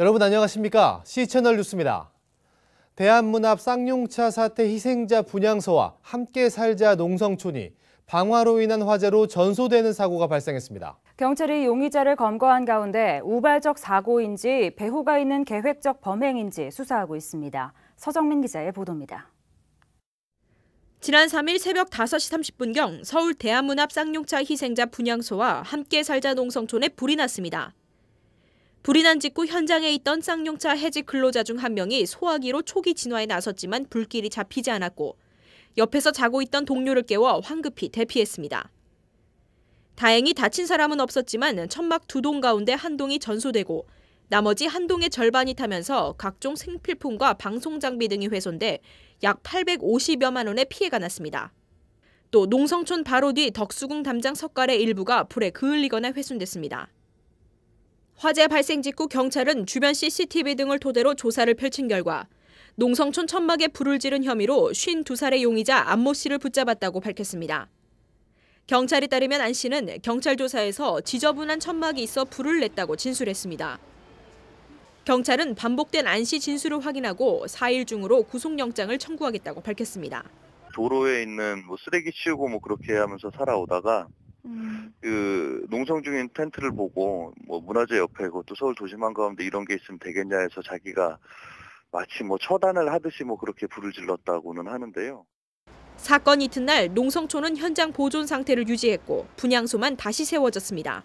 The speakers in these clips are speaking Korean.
여러분 안녕하십니까? C채널 뉴스입니다. 대한문 앞 쌍용차 사태 희생자 분향소와 함께 살자 농성촌이 방화로 인한 화재로 전소되는 사고가 발생했습니다. 경찰이 용의자를 검거한 가운데 우발적 사고인지 배후가 있는 계획적 범행인지 수사하고 있습니다. 서정민 기자의 보도입니다. 지난 3일 새벽 5시 30분경 서울 대한문 앞 쌍용차 희생자 분향소와 함께 살자 농성촌에 불이 났습니다. 불이 난 직후 현장에 있던 쌍용차 해직 근로자 중 한 명이 소화기로 초기 진화에 나섰지만 불길이 잡히지 않았고 옆에서 자고 있던 동료를 깨워 황급히 대피했습니다. 다행히 다친 사람은 없었지만 천막 2동 가운데 한 동이 전소되고 나머지 한 동의 절반이 타면서 각종 생필품과 방송 장비 등이 훼손돼 약 850여만 원의 피해가 났습니다. 또 농성촌 바로 뒤 덕수궁 담장 석갈의 일부가 불에 그을리거나 훼손됐습니다. 화재 발생 직후 경찰은 주변 CCTV 등을 토대로 조사를 펼친 결과 농성촌 천막에 불을 지른 혐의로 52살의 용의자 안모 씨를 붙잡았다고 밝혔습니다. 경찰에 따르면 안 씨는 경찰 조사에서 지저분한 천막이 있어 불을 냈다고 진술했습니다. 경찰은 반복된 안 씨 진술을 확인하고 4일 중으로 구속영장을 청구하겠다고 밝혔습니다. 도로에 있는 쓰레기 치우고 그렇게 하면서 살아오다가 그 농성 중인 텐트를 보고 문화재 옆에 그것도 서울 도심한 가운데 이런 게 있으면 되겠냐 해서 자기가 마치 처단을 하듯이 그렇게 불을 질렀다고는 하는데요. 사건 이튿날 농성촌은 현장 보존 상태를 유지했고 분향소만 다시 세워졌습니다.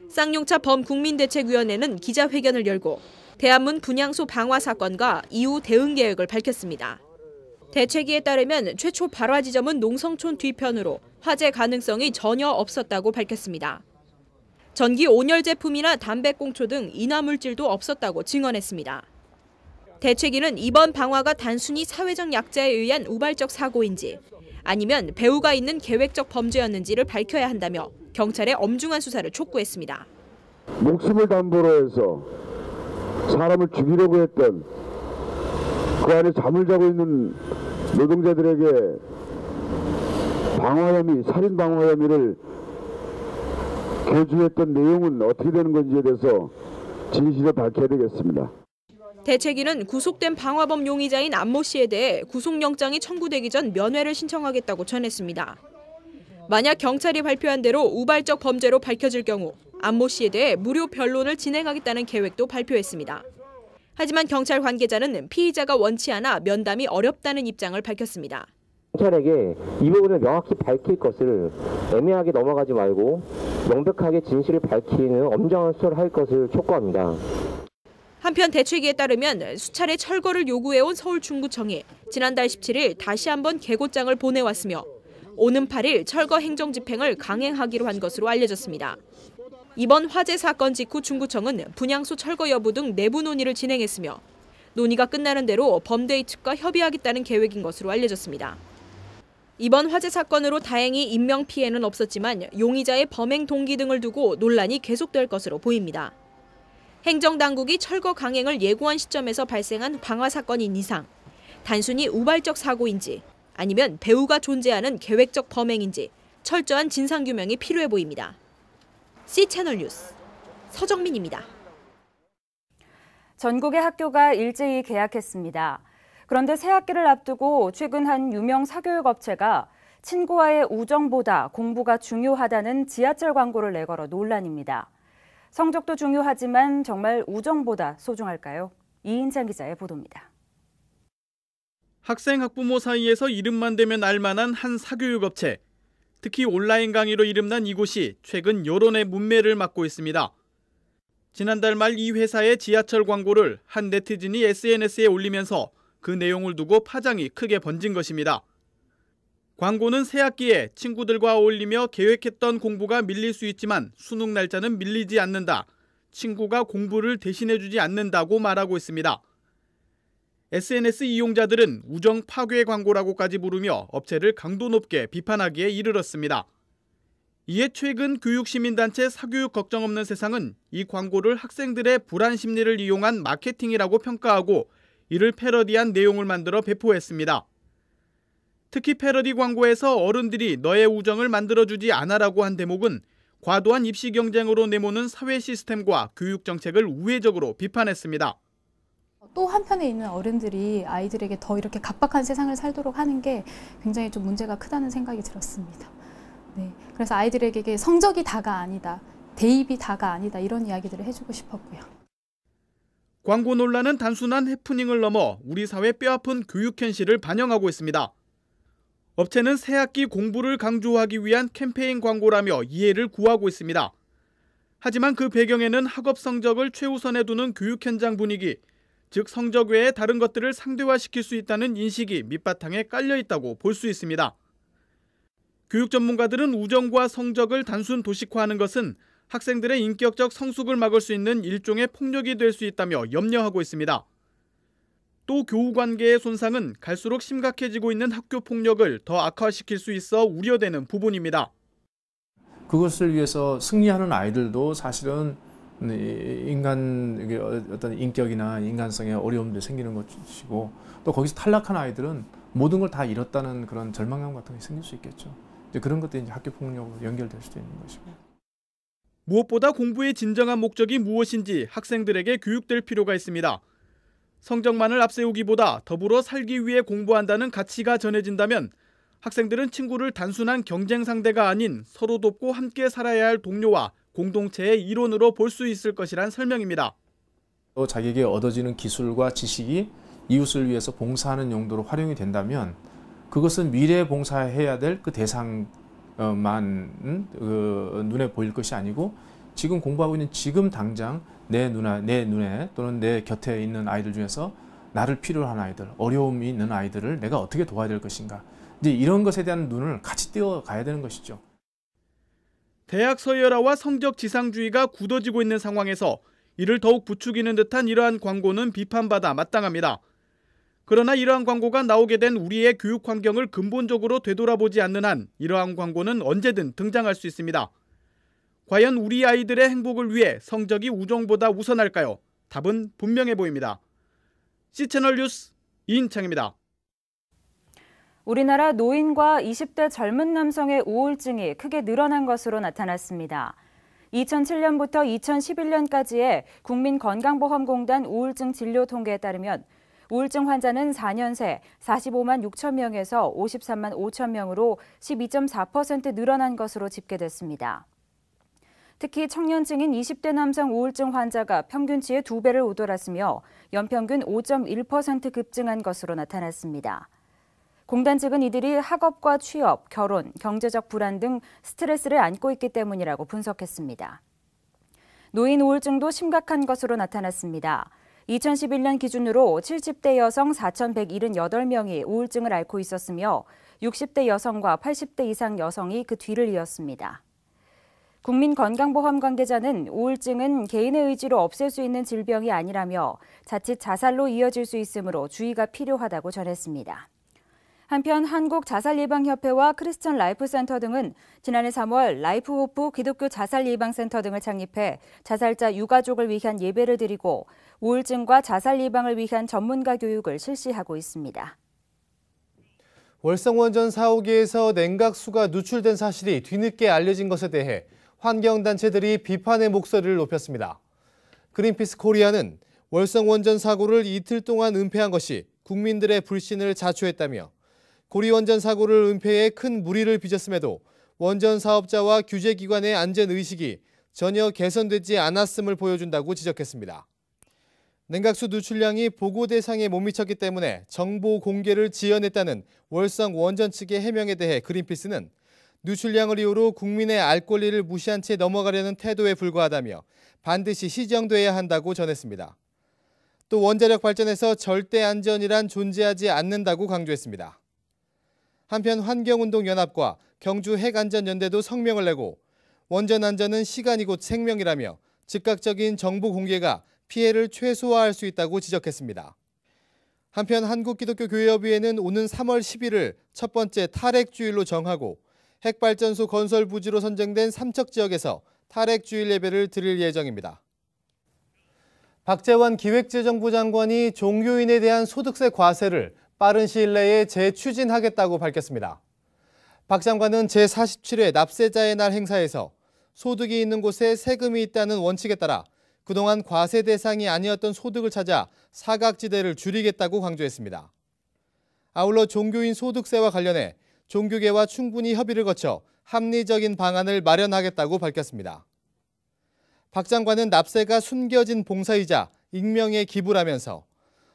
쌍용차 범국민대책위원회는 기자회견을 열고 대한문 분향소 방화 사건과 이후 대응 계획을 밝혔습니다. 대책위에 따르면 최초 발화 지점은 농성촌 뒤편으로 화재 가능성이 전혀 없었다고 밝혔습니다. 전기 온열 제품이나 담배꽁초 등 인화물질도 없었다고 증언했습니다. 대책위는 이번 방화가 단순히 사회적 약자에 의한 우발적 사고인지 아니면 배후가 있는 계획적 범죄였는지를 밝혀야 한다며 경찰에 엄중한 수사를 촉구했습니다. 목숨을 담보로 해서 사람을 죽이려고 했던 그 안에 잠을 자고 있는 노동자들에게 방화 혐의, 살인 방화 혐의를 교주했던 내용은 어떻게 되는 건지에 대해서 진실을 밝혀야 되겠습니다. 대책위는 구속된 방화범 용의자인 안모 씨에 대해 구속영장이 청구되기 전 면회를 신청하겠다고 전했습니다. 만약 경찰이 발표한 대로 우발적 범죄로 밝혀질 경우 안모 씨에 대해 무료 변론을 진행하겠다는 계획도 발표했습니다. 하지만 경찰 관계자는 피의자가 원치 않아 면담이 어렵다는 입장을 밝혔습니다. 경찰에게 이 부분을 명확히 밝힐 것을 애매하게 넘어가지 말고 명백하게 진실을 밝히는 엄정한 수사를 할 것을 촉구합니다. 한편 대책위에 따르면 수차례 철거를 요구해온 서울중구청이 지난달 17일 다시 한번 계고장을 보내왔으며 오는 8일 철거 행정 집행을 강행하기로 한 것으로 알려졌습니다. 이번 화재 사건 직후 중구청은 분향소 철거 여부 등 내부 논의를 진행했으며 논의가 끝나는 대로 범대위 측과 협의하겠다는 계획인 것으로 알려졌습니다. 이번 화재 사건으로 다행히 인명 피해는 없었지만 용의자의 범행 동기 등을 두고 논란이 계속될 것으로 보입니다. 행정당국이 철거 강행을 예고한 시점에서 발생한 방화 사건인 이상 단순히 우발적 사고인지 아니면 배후가 존재하는 계획적 범행인지 철저한 진상규명이 필요해 보입니다. C채널 뉴스 서정민입니다. 전국의 학교가 일제히 개학했습니다. 그런데 새학기를 앞두고 최근 한 유명 사교육 업체가 친구와의 우정보다 공부가 중요하다는 지하철 광고를 내걸어 논란입니다. 성적도 중요하지만 정말 우정보다 소중할까요? 이인찬 기자의 보도입니다. 학생 학부모 사이에서 이름만 대면 알만한 한 사교육 업체. 특히 온라인 강의로 이름난 이곳이 최근 여론의 문매를 맡고 있습니다. 지난달 말 이 회사의 지하철 광고를 한 네티즌이 SNS에 올리면서 그 내용을 두고 파장이 크게 번진 것입니다. 광고는 새학기에 친구들과 어울리며 계획했던 공부가 밀릴 수 있지만 수능 날짜는 밀리지 않는다. 친구가 공부를 대신해주지 않는다고 말하고 있습니다. SNS 이용자들은 우정 파괴 광고라고까지 부르며 업체를 강도 높게 비판하기에 이르렀습니다. 이에 최근 교육시민단체 사교육 걱정 없는 세상은 이 광고를 학생들의 불안 심리를 이용한 마케팅이라고 평가하고 이를 패러디한 내용을 만들어 배포했습니다. 특히 패러디 광고에서 어른들이 너의 우정을 만들어주지 않아라고 한 대목은 과도한 입시 경쟁으로 내모는 사회 시스템과 교육 정책을 우회적으로 비판했습니다. 또 한편에 있는 어른들이 아이들에게 더 이렇게 각박한 세상을 살도록 하는 게 굉장히 좀 문제가 크다는 생각이 들었습니다. 네, 그래서 아이들에게 성적이 다가 아니다, 대입이 다가 아니다 이런 이야기들을 해주고 싶었고요. 광고 논란은 단순한 해프닝을 넘어 우리 사회 뼈아픈 교육 현실을 반영하고 있습니다. 업체는 새학기 공부를 강조하기 위한 캠페인 광고라며 이해를 구하고 있습니다. 하지만 그 배경에는 학업 성적을 최우선에 두는 교육 현장 분위기, 즉 성적 외에 다른 것들을 상대화시킬 수 있다는 인식이 밑바탕에 깔려 있다고 볼 수 있습니다. 교육 전문가들은 우정과 성적을 단순 도식화하는 것은 학생들의 인격적 성숙을 막을 수 있는 일종의 폭력이 될 수 있다며 염려하고 있습니다. 또 교우 관계의 손상은 갈수록 심각해지고 있는 학교 폭력을 더 악화시킬 수 있어 우려되는 부분입니다. 그것을 위해서 승리하는 아이들도 사실은 인간 어떤 인격이나 인간성에 어려움도 생기는 것이고, 또 거기서 탈락한 아이들은 모든 걸 다 잃었다는 그런 절망감 같은 게 생길 수 있겠죠. 이제 그런 것들이 이제 학교 폭력으로 연결될 수도 있는 것이고. 무엇보다 공부의 진정한 목적이 무엇인지 학생들에게 교육될 필요가 있습니다. 성적만을 앞세우기보다 더불어 살기 위해 공부한다는 가치가 전해진다면 학생들은 친구를 단순한 경쟁 상대가 아닌 서로 돕고 함께 살아야 할 동료와 공동체의 일원으로 볼 수 있을 것이란 설명입니다. 또 자기에게 얻어지는 기술과 지식이 이웃을 위해서 봉사하는 용도로 활용이 된다면 그것은 미래에 봉사해야 될 그 대상만 눈에 보일 것이 아니고, 지금 공부하고 있는 지금 당장 내 눈에 또는 내 곁에 있는 아이들 중에서 나를 필요로 하는 아이들, 어려움이 있는 아이들을 내가 어떻게 도와야 될 것인가, 이제 이런 것에 대한 눈을 같이 띄워가야 되는 것이죠. 대학 서열화와 성적 지상주의가 굳어지고 있는 상황에서 이를 더욱 부추기는 듯한 이러한 광고는 비판받아 마땅합니다. 그러나 이러한 광고가 나오게 된 우리의 교육 환경을 근본적으로 되돌아보지 않는 한 이러한 광고는 언제든 등장할 수 있습니다. 과연 우리 아이들의 행복을 위해 성적이 우정보다 우선할까요? 답은 분명해 보입니다. C채널 뉴스 이인창입니다. 우리나라 노인과 20대 젊은 남성의 우울증이 크게 늘어난 것으로 나타났습니다. 2007년부터 2011년까지의 국민건강보험공단 우울증 진료 통계에 따르면 우울증 환자는 4년 새 45만 6천 명에서 53만 5천 명으로 12.4% 늘어난 것으로 집계됐습니다. 특히 청년층인 20대 남성 우울증 환자가 평균치의 2배를 웃돌았으며 연평균 5.1% 급증한 것으로 나타났습니다. 공단 측은 이들이 학업과 취업, 결혼, 경제적 불안 등 스트레스를 안고 있기 때문이라고 분석했습니다. 노인 우울증도 심각한 것으로 나타났습니다. 2011년 기준으로 70대 여성 4,178명이 우울증을 앓고 있었으며 60대 여성과 80대 이상 여성이 그 뒤를 이었습니다. 국민건강보험 관계자는 우울증은 개인의 의지로 없앨 수 있는 질병이 아니라며 자칫 자살로 이어질 수 있으므로 주의가 필요하다고 전했습니다. 한편 한국자살예방협회와 크리스천 라이프센터 등은 지난해 3월 라이프호프 기독교 자살예방센터 등을 창립해 자살자 유가족을 위한 예배를 드리고 우울증과 자살 예방을 위한 전문가 교육을 실시하고 있습니다. 월성원전 4호기에서 냉각수가 누출된 사실이 뒤늦게 알려진 것에 대해 환경단체들이 비판의 목소리를 높였습니다. 그린피스 코리아는 월성원전 사고를 이틀 동안 은폐한 것이 국민들의 불신을 자초했다며 고리원전 사고를 은폐해 큰 물의를 빚었음에도 원전 사업자와 규제기관의 안전의식이 전혀 개선되지 않았음을 보여준다고 지적했습니다. 냉각수 누출량이 보고 대상에 못 미쳤기 때문에 정보 공개를 지연했다는 월성 원전 측의 해명에 대해 그린피스는 누출량을 이유로 국민의 알 권리를 무시한 채 넘어가려는 태도에 불과하다며 반드시 시정돼야 한다고 전했습니다. 또 원자력 발전에서 절대 안전이란 존재하지 않는다고 강조했습니다. 한편 환경운동연합과 경주핵안전연대도 성명을 내고 원전 안전은 시간이 곧 생명이라며 즉각적인 정보 공개가 피해를 최소화할 수 있다고 지적했습니다. 한편 한국기독교교회협의회는 오는 3월 10일을 첫 번째 탈핵주일로 정하고 핵발전소 건설 부지로 선정된 삼척지역에서 탈핵주일 예배를 드릴 예정입니다. 박재원 기획재정부 장관이 종교인에 대한 소득세 과세를 빠른 시일 내에 재추진하겠다고 밝혔습니다. 박 장관은 제47회 납세자의 날 행사에서 소득이 있는 곳에 세금이 있다는 원칙에 따라 그동안 과세 대상이 아니었던 소득을 찾아 사각지대를 줄이겠다고 강조했습니다. 아울러 종교인 소득세와 관련해 종교계와 충분히 협의를 거쳐 합리적인 방안을 마련하겠다고 밝혔습니다. 박 장관은 납세가 숨겨진 봉사이자 익명의 기부라면서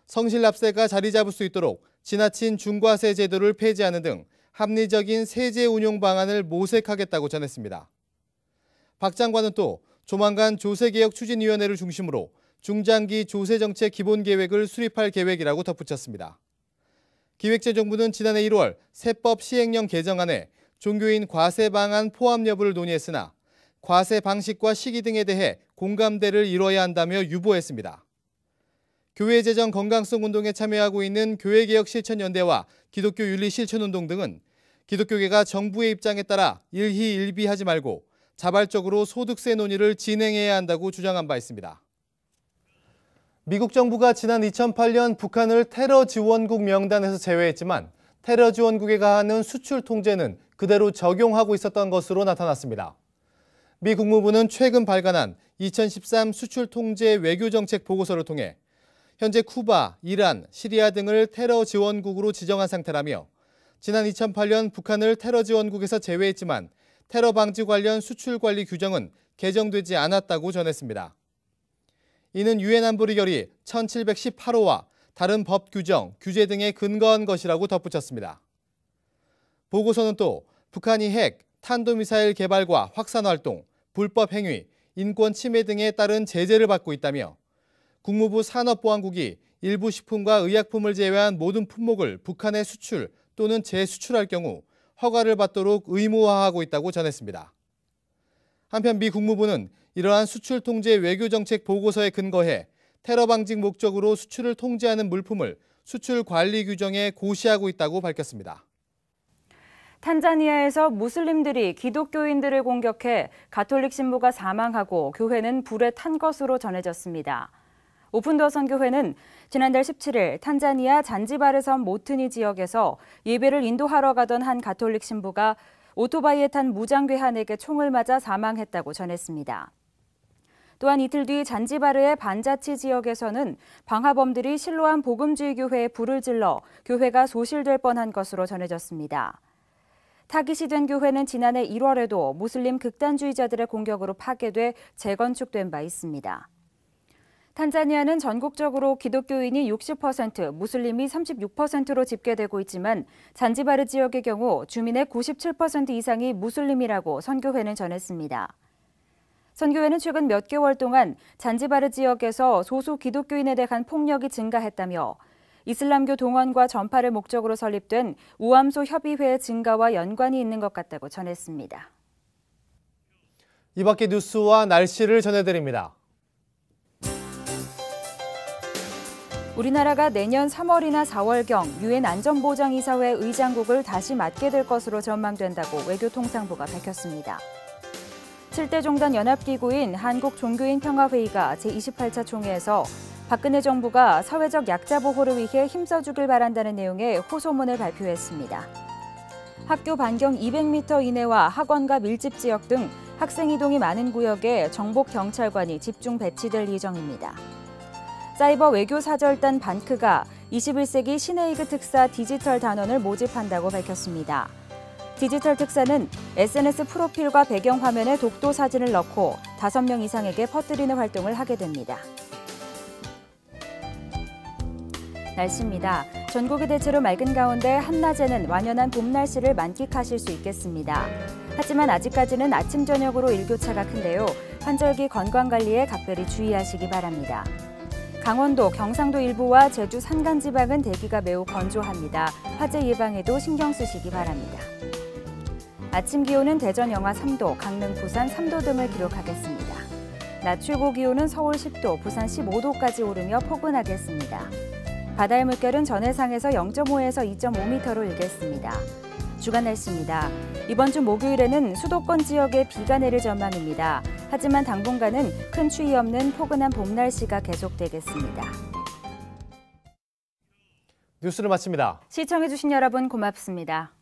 성실 납세가 자리 잡을 수 있도록 지나친 중과세 제도를 폐지하는 등 합리적인 세제 운용 방안을 모색하겠다고 전했습니다. 박 장관은 또 조만간 조세개혁추진위원회를 중심으로 중장기 조세정책 기본계획을 수립할 계획이라고 덧붙였습니다. 기획재정부는 지난해 1월 세법 시행령 개정안에 종교인 과세 방안 포함 여부를 논의했으나 과세 방식과 시기 등에 대해 공감대를 이뤄야 한다며 유보했습니다. 교회재정 건강성 운동에 참여하고 있는 교회개혁실천연대와 기독교윤리실천운동 등은 기독교계가 정부의 입장에 따라 일희일비하지 말고 자발적으로 소득세 논의를 진행해야 한다고 주장한 바 있습니다. 미국 정부가 지난 2008년 북한을 테러 지원국 명단에서 제외했지만 테러 지원국에 가하는 수출 통제는 그대로 적용하고 있었던 것으로 나타났습니다. 미 국무부는 최근 발간한 2013 수출 통제 외교정책 보고서를 통해 현재 쿠바, 이란, 시리아 등을 테러 지원국으로 지정한 상태라며 지난 2008년 북한을 테러 지원국에서 제외했지만 테러 방지 관련 수출 관리 규정은 개정되지 않았다고 전했습니다. 이는 유엔 안보리 결의 1718호와 다른 법 규정, 규제 등에 근거한 것이라고 덧붙였습니다. 보고서는 또 북한이 핵, 탄도미사일 개발과 확산 활동, 불법 행위, 인권 침해 등에 따른 제재를 받고 있다며 국무부 산업보안국이 일부 식품과 의약품을 제외한 모든 품목을 북한에 수출 또는 재수출할 경우 허가를 받도록 의무화하고 있다고 전했습니다. 한편 미 국무부는 이러한 수출 통제 외교정책 보고서에 근거해 테러 방지 목적으로 수출을 통제하는 물품을 수출 관리 규정에 고시하고 있다고 밝혔습니다. 탄자니아에서 무슬림들이 기독교인들을 공격해 가톨릭 신부가 사망하고 교회는 불에 탄 것으로 전해졌습니다. 오픈도어 선교회는 지난달 17일 탄자니아 잔지바르 섬 모트니 지역에서 예배를 인도하러 가던 한 가톨릭 신부가 오토바이에 탄 무장괴한에게 총을 맞아 사망했다고 전했습니다. 또한 이틀 뒤 잔지바르의 반자치 지역에서는 방화범들이 실로암 복음주의 교회에 불을 질러 교회가 소실될 뻔한 것으로 전해졌습니다. 타깃이 된 교회는 지난해 1월에도 무슬림 극단주의자들의 공격으로 파괴돼 재건축된 바 있습니다. 탄자니아는 전국적으로 기독교인이 60%, 무슬림이 36%로 집계되고 있지만 잔지바르 지역의 경우 주민의 97% 이상이 무슬림이라고 선교회는 전했습니다. 선교회는 최근 몇 개월 동안 잔지바르 지역에서 소수 기독교인에 대한 폭력이 증가했다며 이슬람교 동원과 전파를 목적으로 설립된 우암소 협의회의 증가와 연관이 있는 것 같다고 전했습니다. 이 밖의 뉴스와 날씨를 전해드립니다. 우리나라가 내년 3월이나 4월경 유엔 안전보장이사회 의장국을 다시 맡게 될 것으로 전망된다고 외교통상부가 밝혔습니다. 7대 종단 연합기구인 한국종교인평화회의가 제28차 총회에서 박근혜 정부가 사회적 약자 보호를 위해 힘써주길 바란다는 내용의 호소문을 발표했습니다. 학교 반경 200m 이내와 학원과 밀집 지역 등 학생 이동이 많은 구역에 정복 경찰관이 집중 배치될 예정입니다. 사이버 외교사절단 반크가 21세기 신에이그 특사 디지털 단원을 모집한다고 밝혔습니다. 디지털 특사는 SNS 프로필과 배경화면에 독도 사진을 넣고 5명 이상에게 퍼뜨리는 활동을 하게 됩니다. 날씨입니다. 전국이 대체로 맑은 가운데 한낮에는 완연한 봄 날씨를 만끽하실 수 있겠습니다. 하지만 아직까지는 아침 저녁으로 일교차가 큰데요. 환절기 건강관리에 각별히 주의하시기 바랍니다. 강원도, 경상도 일부와 제주 산간지방은 대기가 매우 건조합니다. 화재 예방에도 신경 쓰시기 바랍니다. 아침 기온은 대전 영하 3도, 강릉, 부산 3도 등을 기록하겠습니다. 낮 최고 기온은 서울 10도, 부산 15도까지 오르며 포근하겠습니다. 바다의 물결은 전해상에서 0.5에서 2.5m로 일겠습니다. 주간 날씨입니다. 이번 주 목요일에는 수도권 지역에 비가 내릴 전망입니다. 하지만 당분간은 큰 추위 없는 포근한 봄 날씨가 계속되겠습니다. 뉴스를 마칩니다. 시청해주신 여러분 고맙습니다.